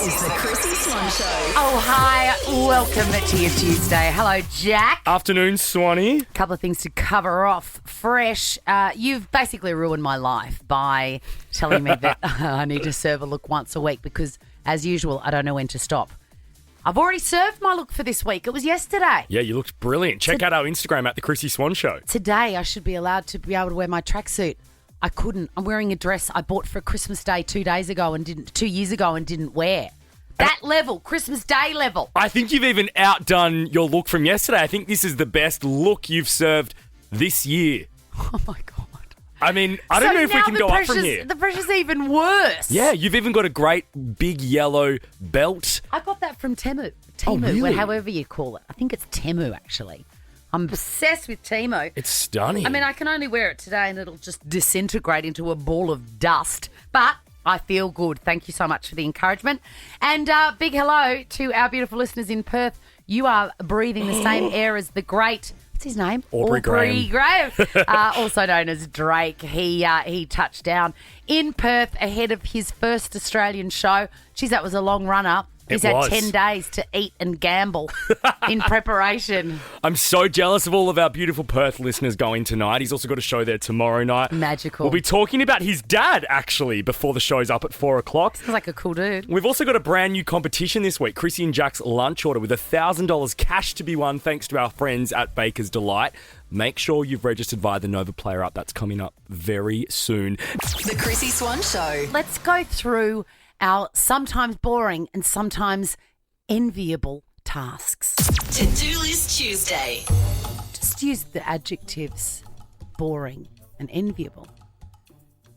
is the Chrissy Swan Show. Oh, hi. Welcome to your Tuesday. Hello, Jack. Afternoon, Swanee. Couple of things to cover off fresh. You've basically ruined my life by telling me that I need to serve a look once a week because, as usual, I don't know when to stop. I've already served my look for this week. It was yesterday. Yeah, you looked brilliant. Check out our Instagram at the Chrissy Swan Show. Today, I should be allowed to be able to wear my tracksuit. I couldn't. I'm wearing a dress I bought for Christmas Day 2 years ago and didn't wear. That level, Christmas Day level. I think you've even outdone your look from yesterday. I think this is the best look you've served this year. Oh, my God. I mean, I don't know if we can go up from here. The pressure's even worse. Yeah, you've even got a great big yellow belt. I got that from Temu. Oh, really? However you call it. I think it's Temu, actually. I'm obsessed with Temu. It's stunning. I mean, I can only wear it today and it'll just disintegrate into a ball of dust. But I feel good. Thank you so much for the encouragement. And big hello to our beautiful listeners in Perth. You are breathing the same air as the great... What's his name? Aubrey Graham. Also known as Drake. He touched down in Perth ahead of his first Australian show. Geez, that was a long run-up. He's had 10 days to eat and gamble in preparation. I'm so jealous of all of our beautiful Perth listeners going tonight. He's also got a show there tomorrow night. Magical. We'll be talking about his dad, actually, before the show's up at 4 o'clock. Sounds like a cool dude. We've also got a brand new competition this week, Chrissy and Jack's lunch order with $1,000 cash to be won thanks to our friends at Baker's Delight. Make sure you've registered via the Nova Player app. That's coming up very soon. The Chrissy Swan Show. Let's go through our sometimes boring and sometimes enviable tasks. To-Do List Tuesday. Just use the adjectives boring and enviable.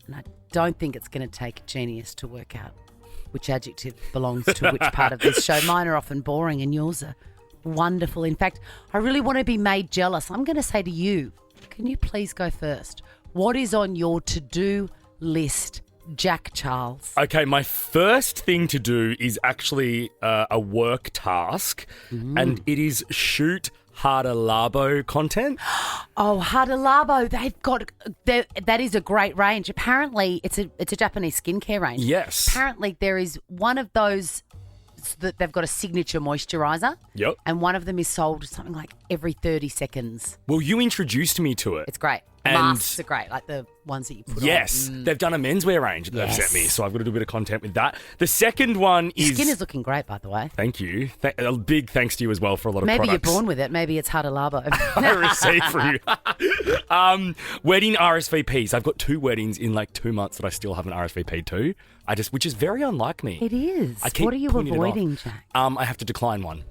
And I don't think it's going to take a genius to work out which adjective belongs to which part of this show. Mine are often boring and yours are wonderful. In fact, I really want to be made jealous. I'm going to say to you, can you please go first? What is on your to-do list, Jack Charles? Okay, my first thing to do is actually a work task, and it is shoot Harder Labo content. Oh, Harder Labo, that is a great range. Apparently, it's a Japanese skincare range. Yes. Apparently, there is one of those that they've got a signature moisturiser. Yep. And one of them is sold something like every 30 seconds. Well, you introduced me to it. It's great. And masks are great, like the ones that you put on. Yes, they've done a menswear range that they've sent me, Yes. so I've got to do a bit of content with that. The second one Your is... skin is looking great, by the way. Thank you. A big thanks to you as well for a lot of Maybe products. you're born with it. Maybe it's Harder Labo. I received for you. Wedding RSVPs. I've got 2 weddings in like 2 months that I still haven't RSVP'd to. Which is very unlike me. It is. I keep What are you putting it off. avoiding, Jack? I have to decline one.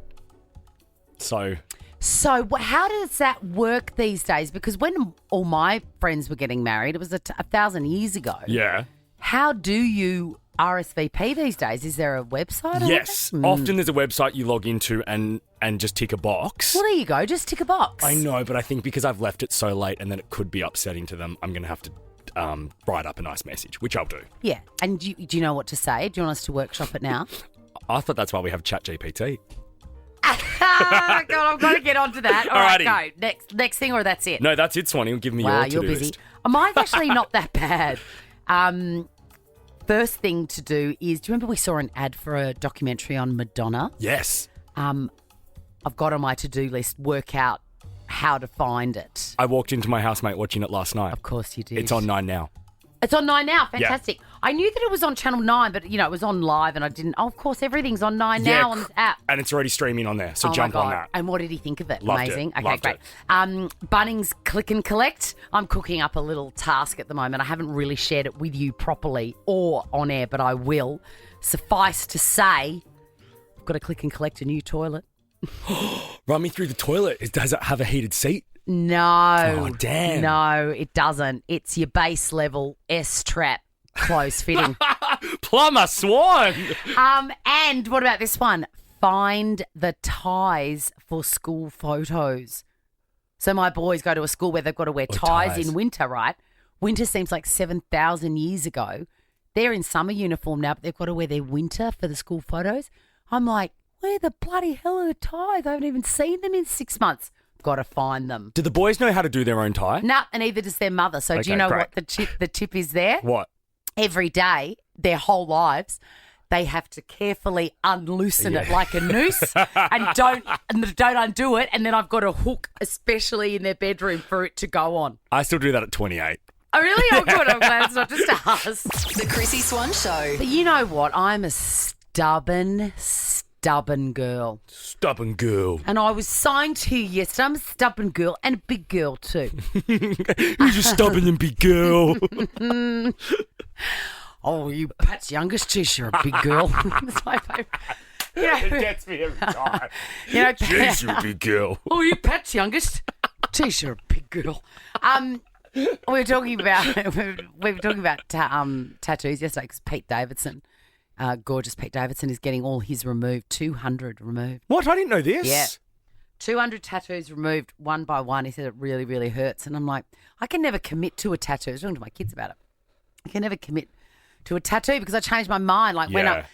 So How does that work these days? Because when all my friends were getting married, it was 1,000 years ago. yeah. How do you RSVP these days? Is there a website? Yes. Often there's a website you log into and just tick a box. Well, there you go. Just tick a box. I know, but I think because I've left it so late and then it could be upsetting to them, I'm going to have to write up a nice message, which I'll do. Yeah. And do you know what to say? Do you want us to workshop it now? I thought that's why we have ChatGPT. God, I've got to get onto that. All right, Alrighty. go. Next thing, or that's it? No, that's it, Swanee. Give me Wow, your to-do you're busy. list. Mine's actually not that bad. First thing to do is, do you remember we saw an ad for a documentary on Madonna? Yes. I've got on my to-do list, work out how to find it. I walked into my housemate watching it last night. Of course you did. It's on 9 now. It's on 9 now. Fantastic. I knew that it was on Channel 9, but, it was on live and I didn't. Oh, of course, everything's on 9 now on the app. And it's already streaming on there, so Oh jump my God. on that. And what did he think of it? Loved it. Amazing. Okay, Loved great. it. Bunnings Click and Collect. I'm cooking up a little task at the moment. I haven't really shared it with you properly or on air, but I will. Suffice to say, I've got to click and collect a new toilet. Run me through the toilet. Does it have a heated seat? No. Oh, damn. No, it doesn't. It's your base level S-trap close fitting. Plumber Swan. And what about this one? Find the ties for school photos. So my boys go to a school where they've got to wear ties in winter, right? Winter seems like 7,000 years ago. They're in summer uniform now, but they've got to wear their winter for the school photos. I'm like, where the bloody hell are the ties? I haven't even seen them in 6 months. Got to find them. Do the boys know how to do their own tie? Nah, and neither does their mother. So do you Okay, know great. what the tip is there? What? Every day, their whole lives, they have to carefully unloosen it like a noose and don't undo it. And then I've got a hook, especially in their bedroom, for it to go on. I still do that at 28. Oh, really? Oh, good. I'm glad it's not just us. The Chrissy Swan Show. But you know what? I'm a stubborn girl. Stubborn girl. And I was signed to you yesterday. I'm a stubborn girl and a big girl too. Who's a stubborn and big girl? Oh, you Pat's youngest too. You're a big girl. That's my favourite. You know, It gets me every time. you know, Jeez, you big girl. oh, you Pat's youngest. Geez, you're a big girl. We were talking about tattoos yesterday because Pete Davidson, gorgeous Pete Davidson, is getting all his removed, 200 removed. What? I didn't know this. Yeah. 200 tattoos removed one by one. He said it really, really hurts. And I'm like, I can never commit to a tattoo. I was talking to my kids about it. I can never commit to a tattoo because I changed my mind. Like when I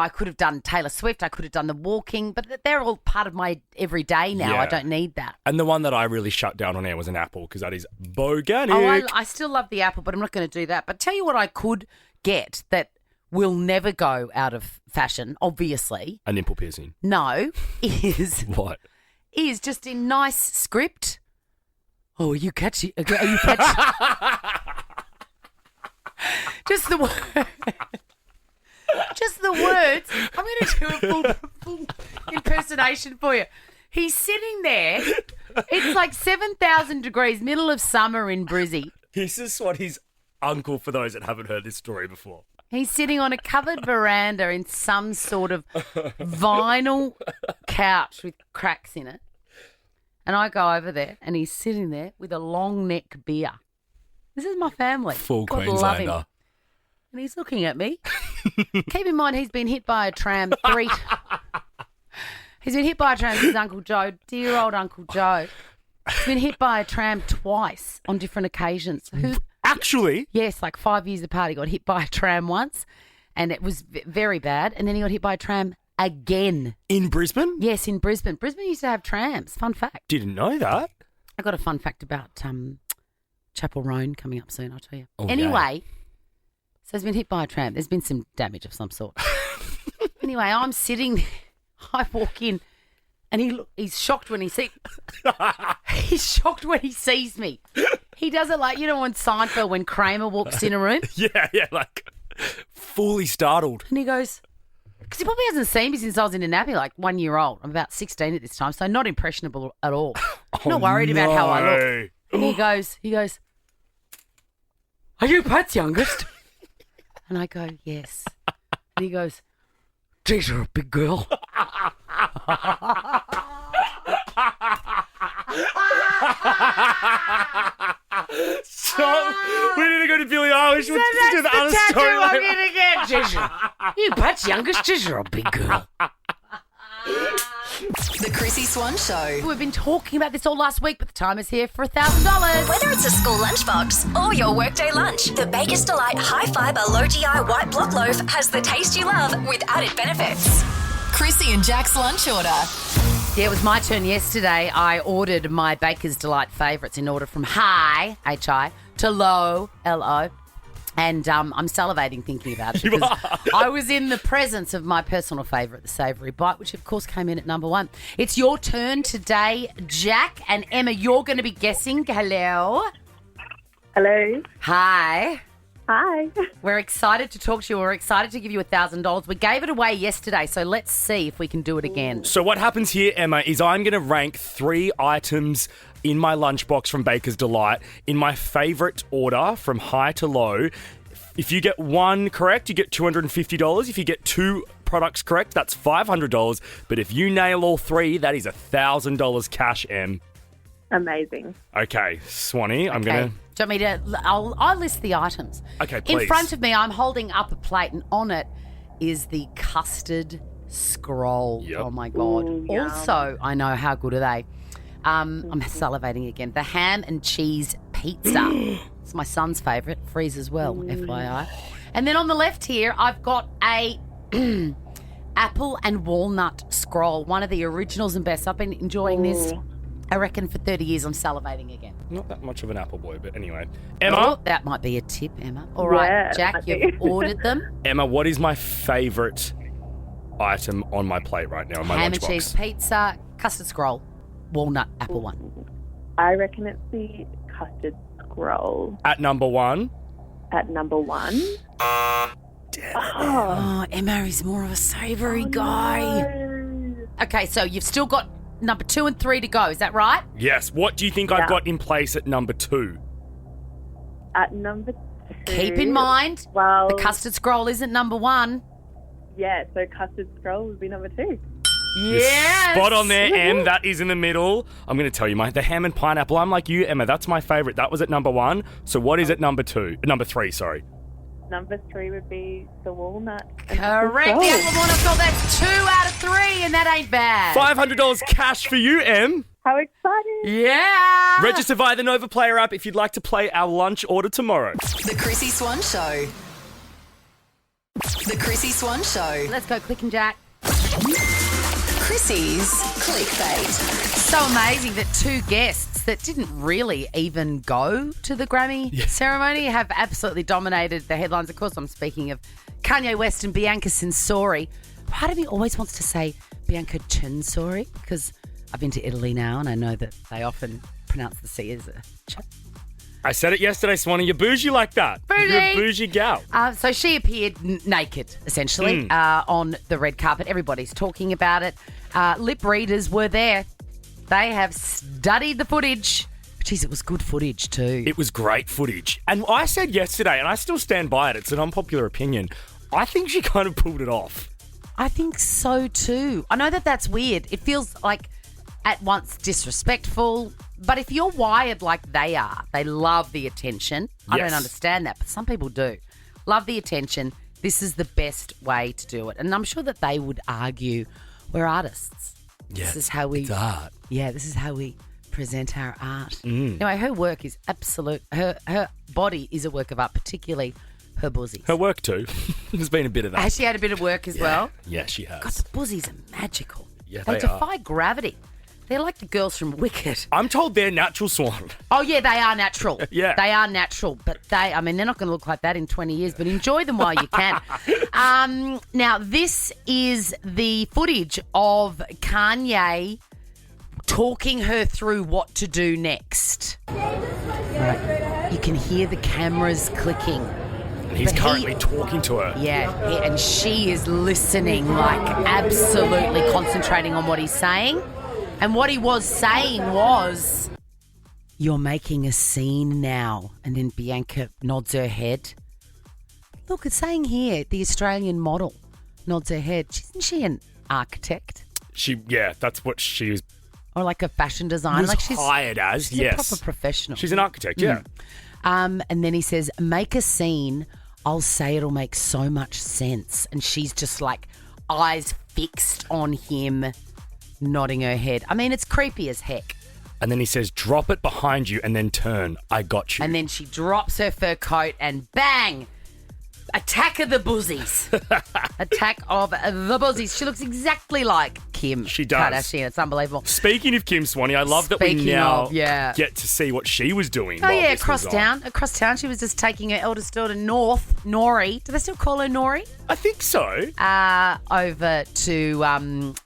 could have done Taylor Swift, I could have done the walking, but they're all part of my everyday now. Yeah. I don't need that. And the one that I really shut down on air was an apple because that is boganic. Oh, I still love the apple, but I'm not going to do that. But tell you what I could get that will never go out of fashion, obviously. A nipple piercing. No, is What? just in nice script. Oh, are you catchy? Are you catchy? Just the word. Just the words. I'm going to do a full impersonation for you. He's sitting there. It's like 7,000 degrees, middle of summer in Brizzy. This is what his uncle, for those that haven't heard this story before. He's sitting on a covered veranda in some sort of vinyl couch with cracks in it. And I go over there and he's sitting there with a long neck beer. This is my family. Full God love him. Queenslander. And he's looking at me. Keep in mind, he's been hit by a tram He's been hit by a tram. This is Uncle Joe, dear old Uncle Joe. He's been hit by a tram twice on different occasions. Actually? Yes, like 5 years apart. He got hit by a tram once, and it was very bad. And then he got hit by a tram again. In Brisbane? Yes, in Brisbane. Brisbane used to have trams. Fun fact. Didn't know that. I got a fun fact about Chapel Roan coming up soon, I'll tell you. Oh, anyway, so he's been hit by a tram. There's been some damage of some sort. Anyway, I'm sitting there. I walk in and he's shocked when he sees He's shocked when he sees me. He does it like, you know, on Seinfeld when Kramer walks in a room. Yeah, like fully startled. And he goes, because he probably hasn't seen me since I was in a nappy, like 1 year old. I'm about 16 at this time, so not impressionable at all. Not worried about how I look. And he goes, are you Pat's youngest? And I go, yes. And he goes, geez, you're a big girl. So, we need to go to Billie Eilish. So We'll that's do the the other tattoo story I'm later. going to get. Geez, you Pat's youngest. Geez, you're a big girl. The Chrissy Swan Show. We've been talking about this all last week, but the time is here for $1,000. Whether it's a school lunchbox or your workday lunch, the Baker's Delight High Fibre Low GI White Block Loaf has the taste you love with added benefits. Chrissy and Jack's lunch order. Yeah, it was my turn yesterday. I ordered my Baker's Delight favourites in order from high, H-I, to low, L-O. And I'm salivating thinking about it because I was in the presence of my personal favourite, the savoury bite, which of course came in at number one. It's your turn today, Jack. And Emma, you're going to be guessing. Hello. Hello. Hi. Hi. We're excited to talk to you. We're excited to give you $1,000. We gave it away yesterday, so let's see if we can do it again. So what happens here, Emma, is I'm going to rank 3 items in my lunchbox from Baker's Delight in my favourite order from high to low. If you get one correct, you get $250. If you get 2 products correct, that's $500. But if you nail all 3, that is $1,000 cash, Em. Amazing. Okay, Swanee, I'm Okay. going to... Do you want me to? I'll list the items. Okay, please. In front of me, I'm holding up a plate, and on it is the custard scroll. Yep. Oh my God! Ooh, yum. Also, I know how good are they. I'm salivating again. The ham and cheese pizza. It's my son's favourite. Freeze as well, FYI. And then on the left here, I've got a apple and walnut scroll. One of the originals and best. I've been enjoying this. I reckon for 30 years I'm salivating again. Not that much of an apple boy, but anyway. Oh, Emma, that might be a tip, Emma. All right, Yeah, Jack, might you've be. ordered them. Emma, what is my favourite item on my plate right now in my Ham and lunchbox? cheese pizza, custard scroll, walnut apple one. I reckon it's the custard scroll At number 1. at number 1. Oh, Emma is more of a savoury guy. No. Okay, so you've still got number 2 and 3 to go. Is that right? Yes. What do you think I've Yeah. got in place at number 2? At number 2. Keep in mind, well, the custard scroll isn't number 1. Yeah, so custard scroll would be number 2. Yes. Spot on there, Em. That is in the middle. I'm going to tell you, the ham and pineapple. I'm like you, Emma. That's my favourite. That was at number 1. So what is at number 2? Number 3, sorry. Number 3 would be the walnut. and custard Correct. scroll. The apple walnut scroll. That's 2 out of 3, and that ain't bad. $500 cash for you, Em. How exciting. Yeah. Register via the Nova Player app if you'd like to play our lunch order tomorrow. The Chrissy Swan Show. The Chrissy Swan Show. Let's go, Click and Jack. Chrissy's Clickbait. So amazing that 2 guests that didn't really even go to the Grammy ceremony have absolutely dominated the headlines. Of course, I'm speaking of Kanye West and Bianca Censori. Part of me always wants to say Bianca Censori because I've been to Italy now and I know that they often pronounce the C as a ch. I said it yesterday, Swanee. You're bougie like that. Bougie. You're a bougie gal. So she appeared naked, essentially, on the red carpet. Everybody's talking about it. Lip readers were there. They have studied the footage. Jeez, it was good footage too. It was great footage. And I said yesterday, and I still stand by it, it's an unpopular opinion, I think she kind of pulled it off. I think so too. I know that that's weird. It feels like at once disrespectful, but if you're wired like they are, they love the attention. I don't Yes. understand that, but some people do. Love the attention. This is the best way to do it. And I'm sure that they would argue we're artists. This is how we It's art. Yeah, this is how we present our art. Anyway, her work is absolute. Her body is a work of art, particularly her buzzies. Her work too. There's been a bit of that. Has she had a bit of work as well? Yeah, she has. God, the buzzies are magical. Yeah, they they are. defy gravity. They're like the girls from Wicked. I'm told they're natural, Swan. Oh, yeah, they are natural. Yeah. They are natural, but they're not going to look like that in 20 years, but enjoy them while you can. Now, this is the footage of Kanye talking her through what to do next. Right. You can hear the cameras clicking. And he's But he- currently talking to her. Yeah, and she is listening, like absolutely concentrating on what he's saying. And what he was saying was, "You're making a scene now." And then Bianca nods her head. Look, it's saying here, the Australian model nods her head. Isn't she an architect? That's what she was, Or like a fashion designer? Like she's hired as. she's Yes. a proper professional. She's an architect, yeah. And then he says, "Make a scene. I'll say it'll make so much sense." And she's just like eyes fixed on him, nodding her head. I mean, it's creepy as heck. And then he says, "Drop it behind you and then turn. I got you." And then she drops her fur coat and bang! Attack of the buzzies. Attack of the buzzies. She looks exactly like Kim She does. Kardashian. It's unbelievable. Speaking of Kim, Swanee, I love that we Speaking now of, yeah. get to see what she was doing. Oh, while yeah, this was on. across town. She was just taking her eldest daughter, Nori. Do they still call her Nori? I think so. Over to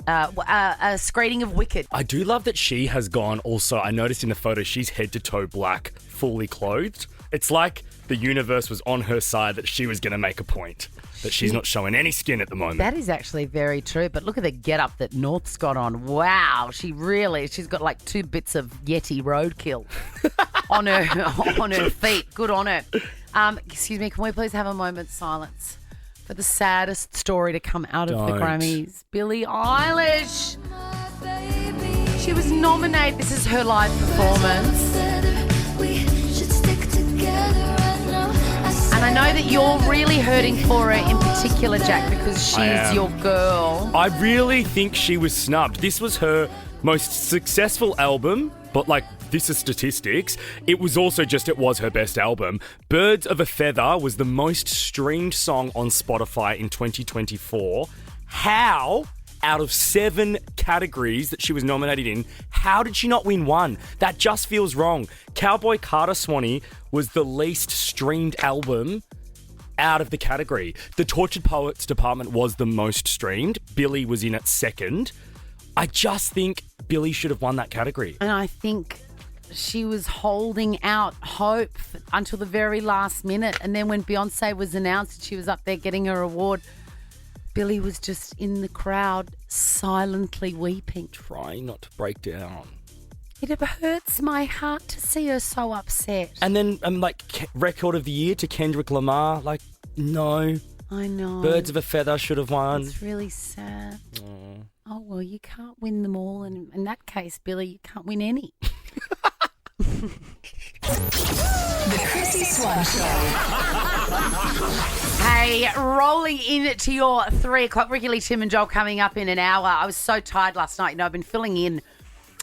a screening of Wicked. I do love that she has gone also. I noticed in the photo, she's head to toe black, fully clothed. It's like the universe was on her side that she was going to make a point, that she's not showing any skin at the moment. That is actually very true. But look at the get-up that North's got on. Wow, she's got like 2 bits of Yeti roadkill on her feet. Good on her. Excuse me, can we please have a moment's silence for the saddest story to come out of the Don't. Grammys? Billie Eilish. She was nominated. This is her live performance. And I know that you're really hurting for her in particular, Jack, because I she's am. your girl. I really think she was snubbed. This was her most successful album, but this is statistics. It was her best album. Birds of a Feather was the most streamed song on Spotify in 2024. How out of 7 categories that she was nominated in. How did she not win one? That just feels wrong. Cowboy Carter Swanee was the least streamed album out of the category. The Tortured Poets Department was the most streamed. Billy was in at second. I just think Billy should have won that category. And I think she was holding out hope until the very last minute. And then when Beyonce was announced, she was up there getting her award. Billy was just in the crowd silently weeping. Trying not to break down. It hurts my heart to see her so upset. And then, Record of the Year to Kendrick Lamar. No. I know. Birds of a Feather should have won. It's really sad. Oh, well, you can't win them all. And in that case, Billy, you can't win any. The Chrissy Swan Show. Hey, rolling into your 3 o'clock. Ricky, Tim and Joel coming up in an hour. I was so tired last night. I've been filling in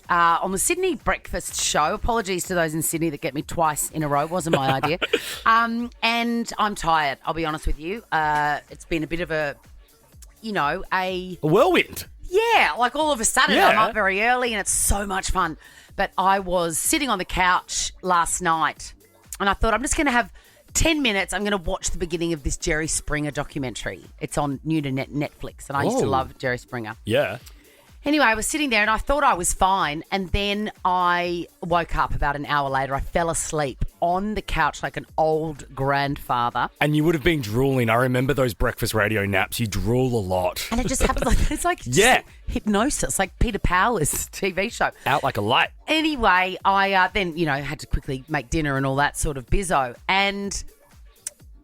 on the Sydney breakfast show. Apologies to those in Sydney that get me twice in a row. Wasn't my idea. And I'm tired, I'll be honest with you. It's been a bit of a whirlwind. Yeah, all of a sudden Yeah. I'm up very early and it's so much fun. But I was sitting on the couch last night and I thought I'm just going to have 10 minutes. I'm going to watch the beginning of this Jerry Springer documentary. It's on new to Netflix and I used to love Jerry Springer. Yeah. Anyway, I was sitting there and I thought I was fine. And then I woke up about an hour later. I fell asleep on the couch like an old grandfather. And you would have been drooling. I remember those breakfast radio naps. You drool a lot. And it just happens it's like Yeah. hypnosis, like Peter Powers' TV show. Out like a light. Anyway, I then, had to quickly make dinner and all that sort of bizzo. And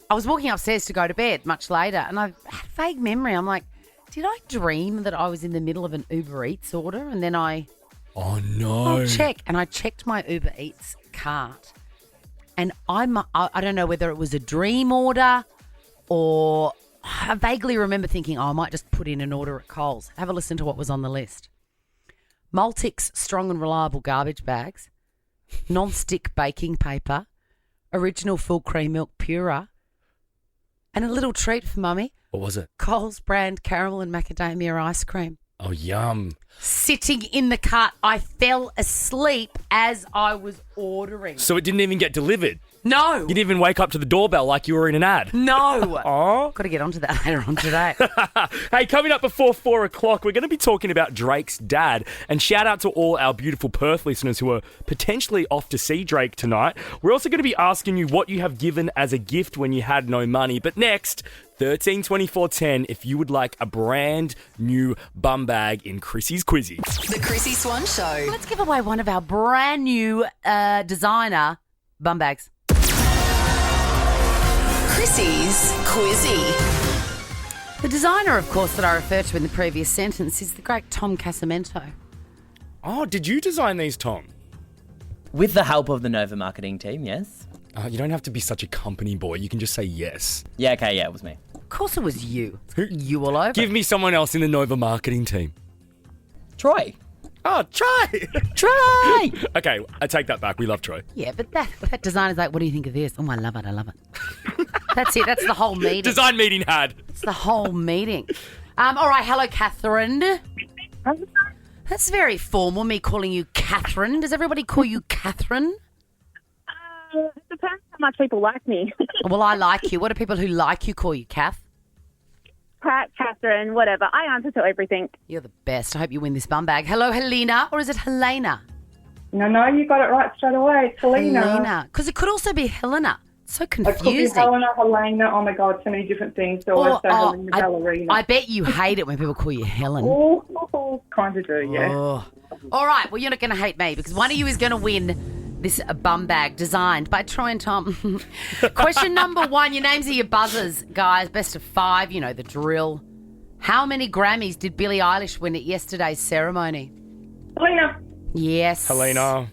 I was walking upstairs to go to bed much later. And I had a vague memory. I'm like, did I dream that I was in the middle of an Uber Eats order? And then Oh, no. I'll check. And I checked my Uber Eats cart. And I don't know whether it was a dream order or I vaguely remember thinking, I might just put in an order at Coles. Have a listen to what was on the list. Multix strong and reliable garbage bags, non-stick baking paper, original full cream milk puree, and a little treat for Mummy. What was it? Coles brand caramel and macadamia ice cream. Oh, yum. Sitting in the cart, I fell asleep as I was ordering. So it didn't even get delivered? No. You didn't even wake up to the doorbell like you were in an ad? No. Oh. Got to get onto that later on today. Hey, coming up before 4 o'clock, we're going to be talking about Drake's dad. And shout out to all our beautiful Perth listeners who are potentially off to see Drake tonight. We're also going to be asking you what you have given as a gift when you had no money. But next, 13 24 10 if you would like a brand new bum bag in Chrissy's Quizzy. The Chrissy Swan Show. Let's give away one of our brand new designer bum bags. Chrissy's Quizzy. The designer, of course, that I referred to in the previous sentence is the great Tom Casamento. Oh, did you design these, Tom? With the help of the Nova marketing team, yes. You don't have to be such a company boy. You can just say yes. Yeah, okay, yeah, it was me. Of course it was you. You all over. Give me someone else in the Nova marketing team. Troy. Oh, try. Troy! Okay, I take that back. We love Troy. Yeah, but that designer's like, what do you think of this? Oh, I love it. I love it. That's it. That's the whole meeting. Design meeting had. It's the whole meeting. All right. Hello, Catherine. That's very formal, me calling you Catherine. Does everybody call you Catherine? It depends how much people like me. Well, I like you. What do people who like you call you, Kath? Pat, Catherine, whatever. I answer to everything. You're the best. I hope you win this bum bag. Hello, Helena, or is it Helena? No, you got it right straight away. It's Helena. Helena. Because it could also be Helena. It's so It could be confusing. Helena, Helena. Oh, my God, so many different things. So I say Helena, ballerina. I bet you hate it when people call you Helen. Oh, kind of do, yeah. Oh. All right. Well, you're not going to hate me because one of you is going to win this bum bag designed by Troy and Tom. Question number 1. Your names are your buzzers, guys. Best of 5. You know the drill. How many Grammys did Billie Eilish win at yesterday's ceremony? Helena. Yes. Helena.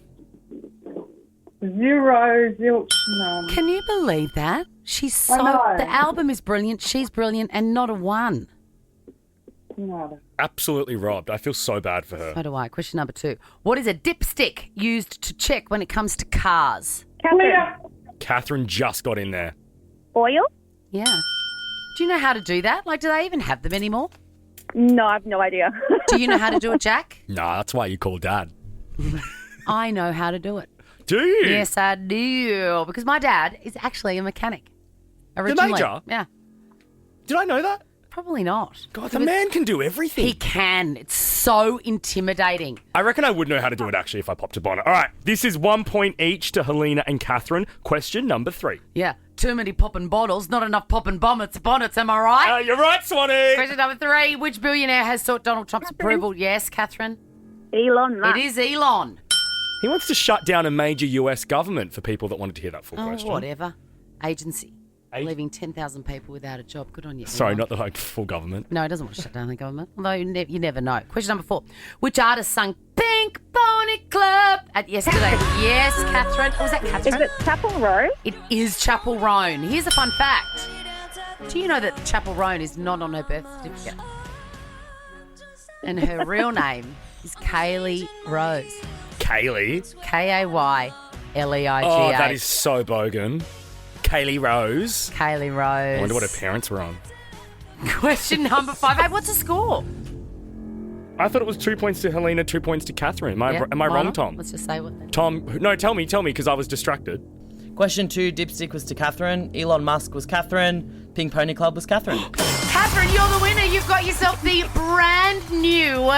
0, zilch, none. Can you believe that? She's so... I know. The album is brilliant. She's brilliant and not a 1. Nada. Absolutely robbed. I feel so bad for her. So do I. Question number 2. What is a dipstick used to check when it comes to cars? Helena. Catherine just got in there. Oil? Yeah. Do you know how to do that? Like, do they even have them anymore? No, I have no idea. Do you know how to do it, Jack? Nah, that's why you call Dad. I know how to do it. Do you? Yes, I do. Because my dad is actually a mechanic. Originally. Major? Yeah. Did I know that? Probably not. God, the man can do everything. He can. It's so intimidating. I reckon I would know how to do it actually if I popped a on it. All right, this is 1 point each to Helena and Catherine. Question number 3. Yeah. Too many popping bottles, not enough popping bonnets, am I right? You're right, Swanee. Question number 3. Which billionaire has sought Donald Trump's approval? Yes, Catherine? Elon Musk. It is Elon. He wants to shut down a major US government for people that wanted to hear that full question. Whatever. Agency. Leaving 10,000 people without a job. Good on you. Sorry, Elon. not the like full government. No, he doesn't want to shut down the government. Although you never know. Question number 4. Which artist sung Pink Pony Club at yesterday? Yes, Catherine. Oh, was that Catherine? Is it Chapel Row? It is Chapel Roan. Here's a fun fact. Do you know that Chapel Roan is not on her birth certificate? And her real name is Kaylee Rose. Kaylee. Kayleigh. Oh, that is so bogan. Kaylee Rose. Kaylee Rose. I wonder what her parents were on. Question number 5. Hey, what's the score? I thought it was 2 points to Helena, 2 points to Catherine. Am I Why wrong, not? Tom? Let's just say what then. Tom, no, tell me, because I was distracted. Question 2, Dipstick was to Catherine. Elon Musk was Catherine. Pink Pony Club was Catherine. Catherine, you're the winner. You've got yourself the brand new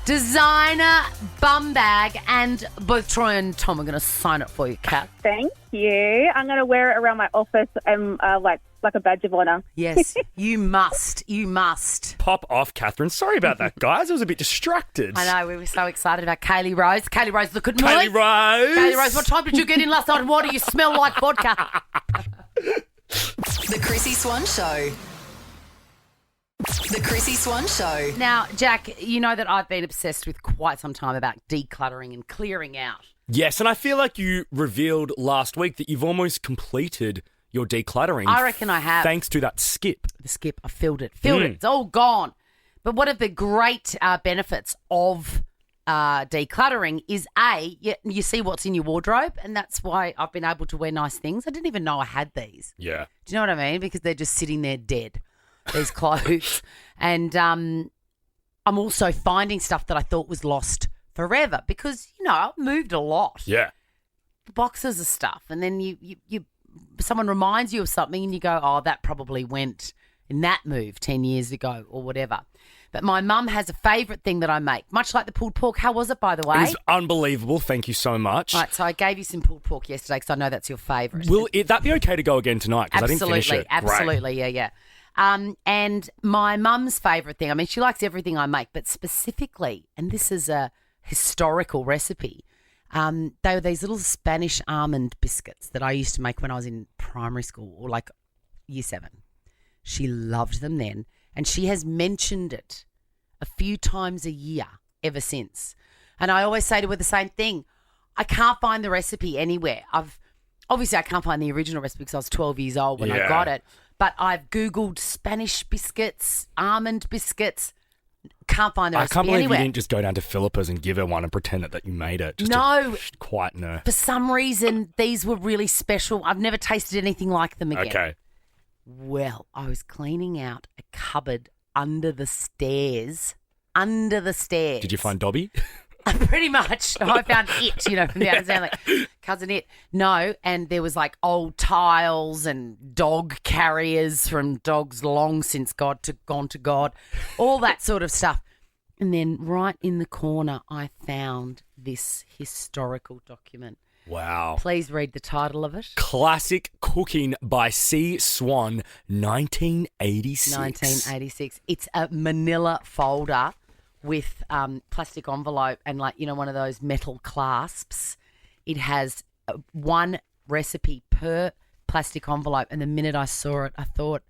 designer bum bag, and both Troy and Tom are going to sign it for you, Kat. Thank you. I'm going to wear it around my office and like a badge of honour. Yes, you must. You must. Pop off, Catherine. Sorry about that, guys. I was a bit distracted. I know, we were so excited about Kaylee Rose. Kaylee Rose, look at me. Kaylee Rose. Kaylee Rose, what time did you get in last night? What do you smell like vodka? The Chrissy Swan Show. The Chrissy Swan Show. Now, Jack, you know that I've been obsessed with quite some time about decluttering and clearing out. Yes, and I feel like you revealed last week that you've almost completed your decluttering. I reckon I have. Thanks to that skip. The skip, I filled it. It's all gone. But one of the great benefits of decluttering is, you see what's in your wardrobe, and that's why I've been able to wear nice things. I didn't even know I had these. Yeah. Do you know what I mean? Because they're just sitting there dead, these clothes. And I'm also finding stuff that I thought was lost forever because, I've moved a lot. Yeah. Boxes of stuff. And then you someone reminds you of something and you go, oh, that probably went in that move 10 years ago or whatever. But my mum has a favourite thing that I make, much like the pulled pork. How was it, by the way? It was unbelievable. Thank you so much. Right, so I gave you some pulled pork yesterday because I know that's your favourite. Will that be okay to go again tonight? Because I didn't finish it. Absolutely, Great. yeah. And my mum's favourite thing, I mean, she likes everything I make, but specifically, and this is a historical recipe, they were these little Spanish almond biscuits that I used to make when I was in primary school or like year 7. She loved them then, and she has mentioned it a few times a year ever since. And I always say to her the same thing. I can't find the recipe anywhere. Obviously I can't find the original recipe because I was 12 years old when I got it. But I've Googled Spanish biscuits, almond biscuits. Can't find the recipe I can't believe anywhere. you didn't just go down to Philippa's and give her one and pretend that you made it. Just No. to quieten her. For some reason, these were really special. I've never tasted anything like them again. Okay. Well, I was cleaning out a cupboard under the stairs. Under the stairs. Did you find Dobby? Pretty much. I found it, from the outside, like, cousin it. No, and there was like old tiles and dog carriers from dogs long since gone to God, all that sort of stuff. And then right in the corner, I found this historical document. Wow. Please read the title of it. Classic Cooking by C. Swan, 1986. 1986. It's a manila folder with plastic envelope and one of those metal clasps. It has one recipe per plastic envelope. And the minute I saw it, I thought,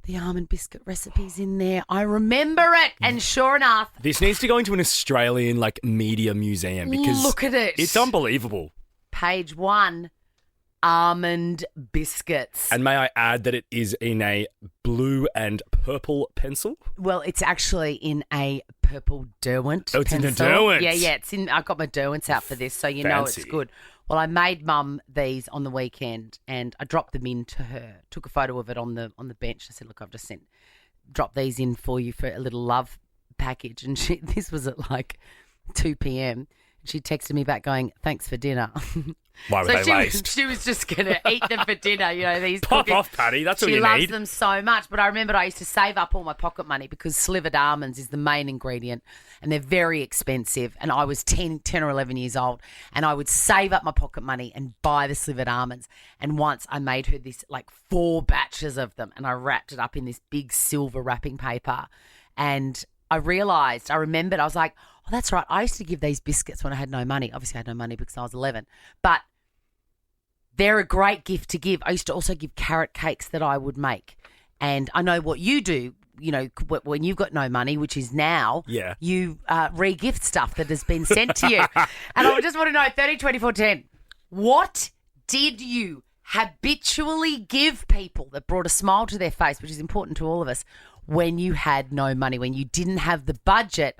the almond biscuit recipe's in there. I remember it. And sure enough. This needs to go into an Australian media museum because look at it. It's unbelievable. Page 1, almond biscuits. And may I add that it is in a blue and purple pencil? Well, it's actually in a purple Derwent Oh, it's in pencil. a Derwent. Yeah. It's in. I got my Derwents out for this, so you know it's Fancy. good. Well, I made Mum these on the weekend, and I dropped them in to her. Took a photo of it on the bench. I said, "Look, I've just sent drop these in for you for a little love package. And this was at like 2 p.m. She texted me back going, thanks for dinner. Why were they laced? She was just going to eat them for dinner, these Pop cookies. off, Patty. That's what you She loves need. them so much. But I remember I used to save up all my pocket money because slivered almonds is the main ingredient and they're very expensive. And I was 10 or 11 years old and I would save up my pocket money and buy the slivered almonds. And once I made her this 4 batches of them and I wrapped it up in this big silver wrapping paper. And I remembered, I was like, oh, that's right. I used to give these biscuits when I had no money. Obviously, I had no money because I was 11. But they're a great gift to give. I used to also give carrot cakes that I would make. And I know what you do, when you've got no money, which is now, you re-gift stuff that has been sent to you. And I just want to know, 30, 24, 10, what did you habitually give people that brought a smile to their face, which is important to all of us, when you had no money, when you didn't have the budget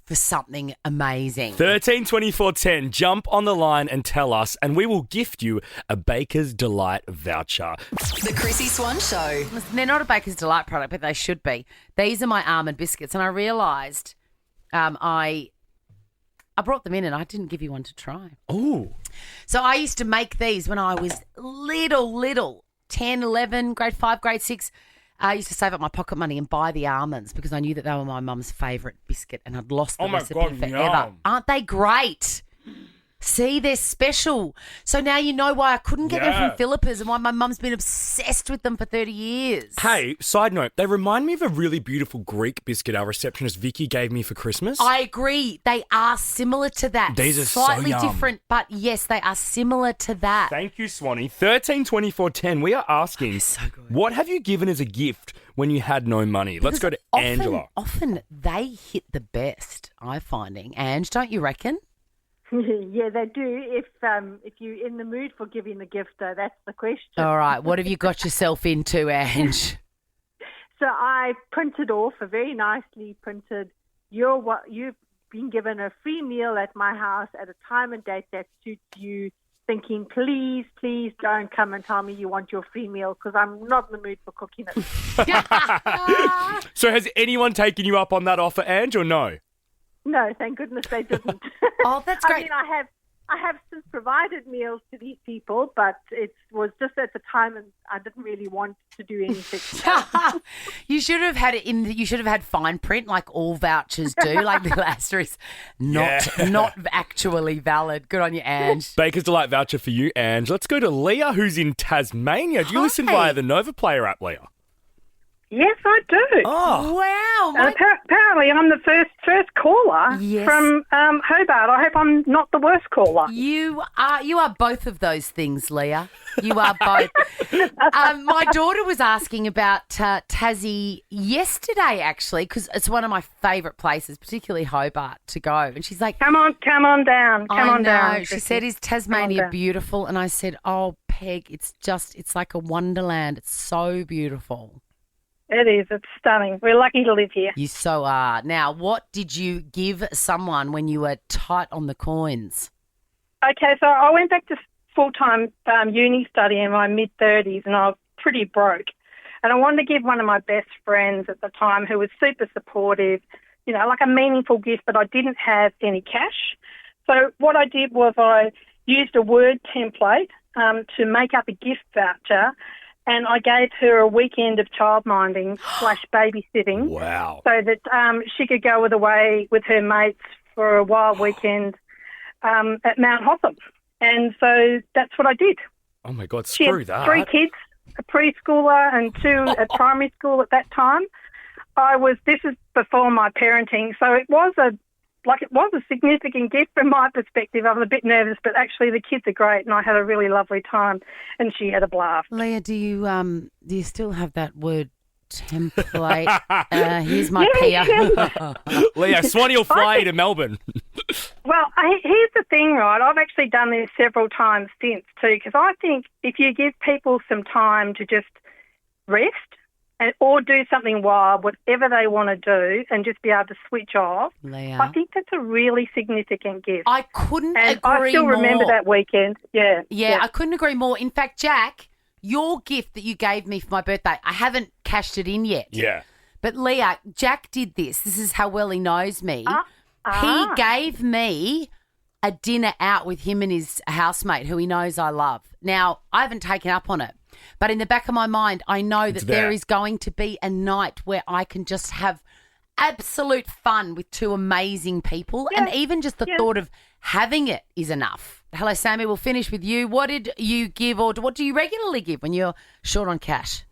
for something amazing? 13 24 10. Jump on the line and tell us, and we will gift you a Baker's Delight voucher. The Chrissy Swan Show. Listen, they're not a Baker's Delight product, but they should be. These are my almond biscuits, and I realised I brought them in and I didn't give you one to try. Oh. So I used to make these when I was little, 10, 11, grade 5, grade 6. I used to save up my pocket money and buy the almonds because I knew that they were my mum's favourite biscuit and I'd lost the recipe forever. Yum. Aren't they great? See, they're special. So now you know why I couldn't get them from Philippines and why my mum's been obsessed with them for 30 years. Hey, side note, they remind me of a really beautiful Greek biscuit our receptionist Vicky gave me for Christmas. I agree. They are similar to that. These are slightly so yum. different, but yes, they are similar to that. Thank you, Swanee. 13 24 10. We are asking, what have you given as a gift when you had no money? Let's go to Angela. Often they hit the best, I'm finding. Ange, don't you reckon? Yeah, they do. If you're in the mood for giving the gift, though, that's the question. All right, what have you got yourself into, Ange? So I printed off a very nicely printed. You've been given a free meal at my house at a time and date that suits you. Thinking, please don't come and tell me you want your free meal because I'm not in the mood for cooking it. So has anyone taken you up on that offer, Ange, or no? No, thank goodness they didn't. Oh, that's great. I mean, I have since provided meals to these people, but it was just at the time, and I didn't really want to do anything. You should have had it in. You should have had fine print, like all vouchers do, like the asterisk, not actually valid. Good on you, Ange. Baker's Delight voucher for you, Ange. Let's go to Leah, who's in Tasmania. Do you listen via the Nova Player app, Leah? Yes, I do. Oh, wow! And apparently, I'm the first caller from Hobart. I hope I'm not the worst caller. You are both of those things, Leah. You are both. My daughter was asking about Tassie yesterday, actually, because it's one of my favourite places, particularly Hobart, to go. And she's like, Come on down. Come on down. She said, is Tasmania beautiful? And I said, oh, Peg, it's like a wonderland. It's so beautiful. It is. It's stunning. We're lucky to live here. You so are. Now, what did you give someone when you were tight on the coins? Okay, so I went back to full-time uni study in my mid-30s and I was pretty broke. And I wanted to give one of my best friends at the time who was super supportive, like a meaningful gift, but I didn't have any cash. So what I did was I used a Word template to make up a gift voucher. And I gave her a weekend of childminding / babysitting. Wow. So that she could go away with her mates for a wild weekend at Mount Hotham. And so that's what I did. Oh, my God, She screw had that. 3 kids, a preschooler and 2 at primary school at that time. This is before my parenting, so it was a significant gift from my perspective. I was a bit nervous, but actually the kids are great and I had a really lovely time and she had a blast. Leah, do you still have that Word template? Here's my PR. Leah, Swanee will fly you to Melbourne. Well, here's the thing, right? I've actually done this several times since too, because I think if you give people some time to just rest or do something wild, whatever they want to do, and just be able to switch off, Leah, I think that's a really significant gift. I couldn't and agree more. I still remember that weekend. Yeah, I couldn't agree more. In fact, Jack, your gift that you gave me for my birthday, I haven't cashed it in yet. Yeah. But Leah, Jack did this. This is how well he knows me. He gave me a dinner out with him and his housemate who he knows I love. Now, I haven't taken up on it, but in the back of my mind, I know that there is going to be a night where I can just have absolute fun with two amazing people, and even just the thought of having it is enough. Hello, Sammy. We'll finish with you. What did you give, or what do you regularly give when you're short on cash?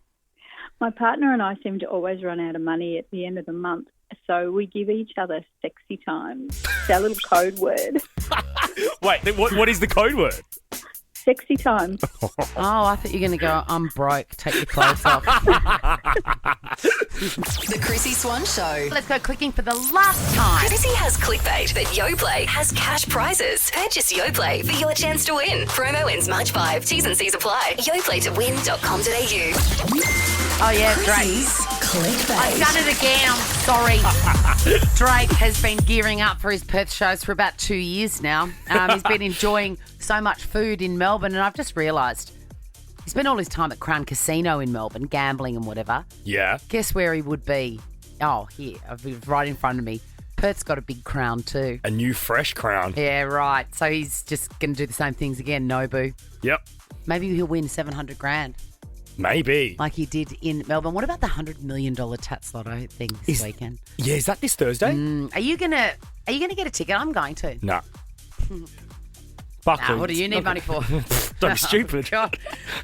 My partner and I seem to always run out of money at the end of the month, so we give each other sexy time. It's our little code word. Wait, what is the code word? Sexy time. Oh, I thought you were going to go, I'm broke, take your clothes off. The Chrissy Swan Show. Let's go clicking for the last time. Chrissy has clickbait, but YoPlay has cash prizes. Purchase YoPlay for your chance to win. Promo ends March 5. T's and C's apply. YoPlayToWin.com.au. Oh, yeah, Drake. Chrissy's clickbait. I've done it again. I'm sorry. Drake has been gearing up for his Perth shows for about 2 years now. He's been enjoying so much food in Melbourne, and I've just realised he spent all his time at Crown Casino in Melbourne, gambling and whatever. Yeah. Guess where he would be? Oh, here, right in front of me. Perth's got a big Crown too. A new fresh Crown. Yeah, right. So he's just going to do the same things again, Nobu. Yep. Maybe he'll win $700,000. Maybe. Like he did in Melbourne. What about the $100 million Tats Lotto thing this weekend? Yeah, is that this Thursday? Are you gonna get a ticket? I'm going to. No. Buckley. What do you need money for? Don't be stupid. God.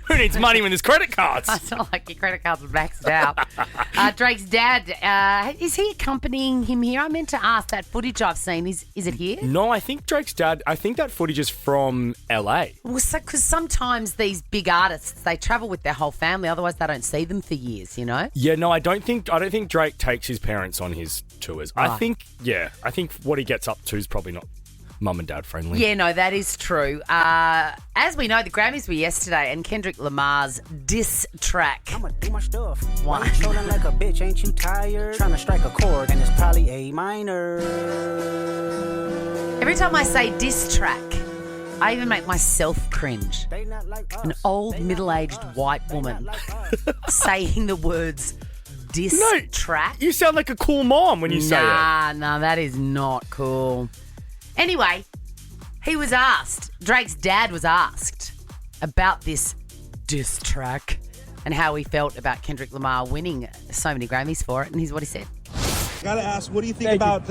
Who needs money when there's credit cards? It's not like your credit cards are maxed out. Drake's dad, is he accompanying him here? I meant to ask that footage I've seen. Is it here? No, I think Drake's dad, I think that footage is from LA. Well, because sometimes these big artists, they travel with their whole family. Otherwise, they don't see them for years, you know? Yeah, no, I don't think Drake takes his parents on his tours. Right. I think what he gets up to is probably not mum and dad friendly. Yeah, no, that is true. As we know, the Grammys were yesterday, and Kendrick Lamar's diss track. I'ma do my stuff. Why? You trolling like a bitch, ain't you tired? Trying to strike a chord, and it's probably A minor. Every time I say diss track, I even make myself cringe. An old, middle-aged white woman saying the words diss track. You sound like a cool mom when you say it. Nah, that is not cool. Anyway, he was asked, Drake's dad was asked about this diss track and how he felt about Kendrick Lamar winning so many Grammys for it, and here's what he said. Gotta ask, what do you think about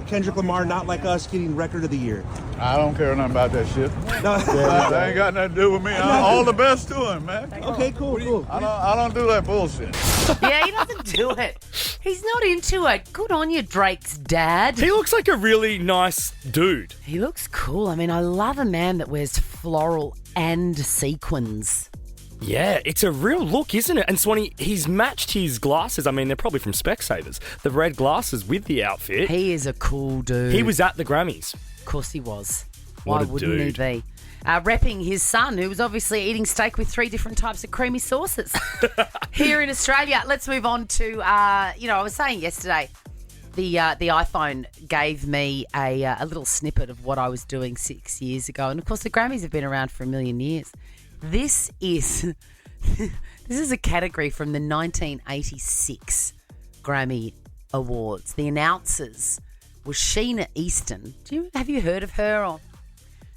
Kendrick Lamar, Not Like Us, getting Record of the Year? I don't care nothing about that shit. No. That ain't got nothing to do with me. All the best to him, man. Okay, cool. I don't do that bullshit. Yeah, he doesn't do it. He's not into it. Good on you, Drake's dad. He looks like a really nice dude. He looks cool. I mean, I love a man that wears floral and sequins. Yeah, it's a real look, isn't it? And Swanee, he's matched his glasses. I mean, they're probably from Specsavers. The red glasses with the outfit. He is a cool dude. He was at the Grammys. Of course he was. What Why a wouldn't dude. he be? Repping his son, who was obviously eating steak with 3 different types of creamy sauces. Here in Australia, let's move on to, I was saying yesterday, the iPhone gave me a little snippet of what I was doing 6 years ago. And, of course, the Grammys have been around for a million years. This is a category from the 1986 Grammy Awards. The announcers was Sheena Easton. Have you heard of her? Or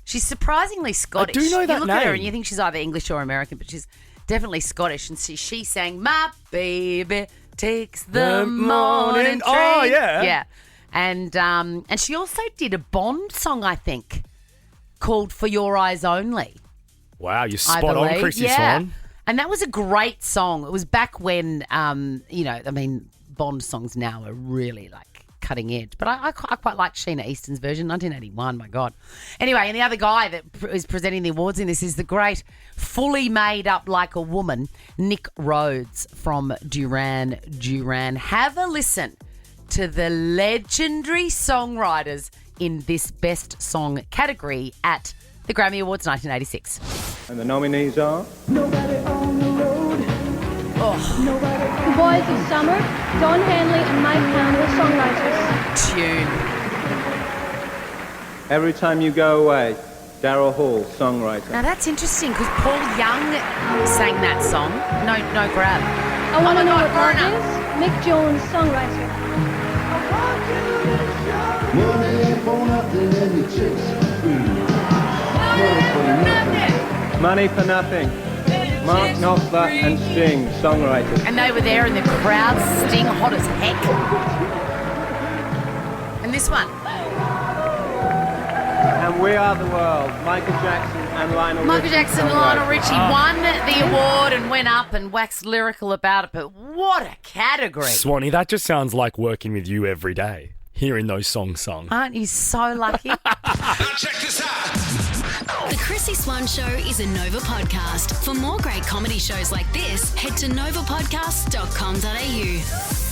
she's surprisingly Scottish. I do know that You look at her name. and you think she's either English or American, but she's definitely Scottish. And she sang "My Baby Takes the Morning Train." Oh, yeah. Yeah. And she also did a Bond song, I think, called "For Your Eyes Only." Wow, you're I spot on, believe. Chrissy Swan. And that was a great song. It was back when, Bond songs now are really cutting edge. But I quite liked Sheena Easton's version, 1981, my God. Anyway, and the other guy that is presenting the awards in this is the great, fully made up like a woman, Nick Rhodes from Duran Duran. Have a listen to the legendary songwriters in this Best Song category at the Grammy Awards 1986. And the nominees are... Nobody on the road. The Boys of Summer, Don Henley and Mike Pound were songwriters. Tune. Every Time You Go Away, Daryl Hall, songwriter. Now that's interesting because Paul Young sang that song. No grab. I Want to Know What Love Is. Mick Jones, songwriter. Money ain't for nothing and you chase free. Money for Nothing. Mark Knopfler and Sting, songwriters. And they were there in the crowd, Sting hot as heck. And this one. And We Are the World, Michael Jackson and Lionel Richie. Michael Jackson and Lionel Richie won the award and went up and waxed lyrical about it, but what a category. Swanee, that just sounds like working with you every day, hearing those songs sung. Aren't you so lucky? Check this out. The Chrissy Swan Show is a Nova podcast. For more great comedy shows like this, head to novapodcast.com.au.